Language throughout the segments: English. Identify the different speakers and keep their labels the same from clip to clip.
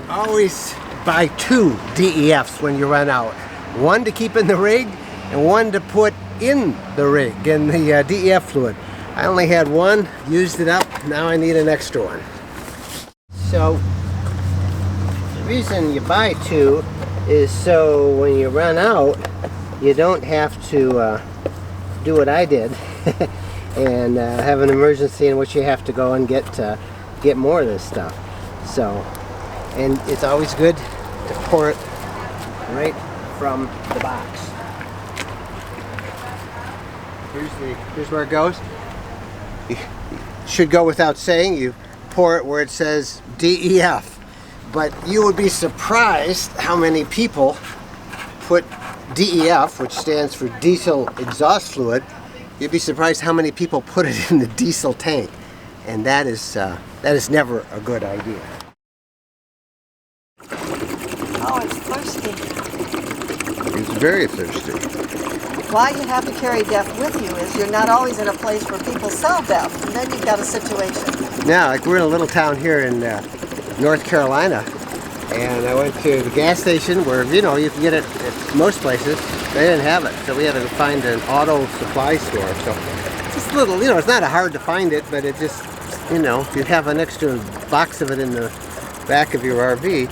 Speaker 1: Always buy 2 DEFs when you run out. One to keep in the rig and one to put in the rig, in the DEF fluid. I only had one, used it up, now I need an extra one. So, the reason you buy 2 is so when you run out, you don't have to do what I did and have an emergency in which you have to go and get more of this stuff. So, and it's always good to pour it right from the box. Here's where it goes. You should go without saying, you pour it where it says DEF. But you would be surprised how many people put DEF, which stands for diesel exhaust fluid. You'd be surprised how many people put it in the diesel tank. And that is never a good idea.
Speaker 2: Oh, it's thirsty.
Speaker 1: It's very thirsty.
Speaker 2: Why you have to carry DEF with you is you're not always in a place where people sell DEF, and then you've got a situation.
Speaker 1: Now, like we're in a little town here in North Carolina, and I went to the gas station where, you know, you can get it at most places. They didn't have it, so we had to find an auto supply store. So just a little, you know, it's not hard to find it, but it just, you know, if you have an extra box of it in the back of your RV,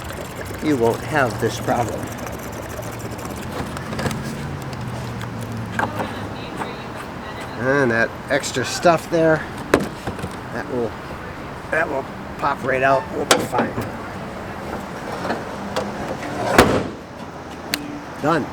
Speaker 1: you won't have this problem. And that extra stuff there, that will pop right out. We'll be fine. Done.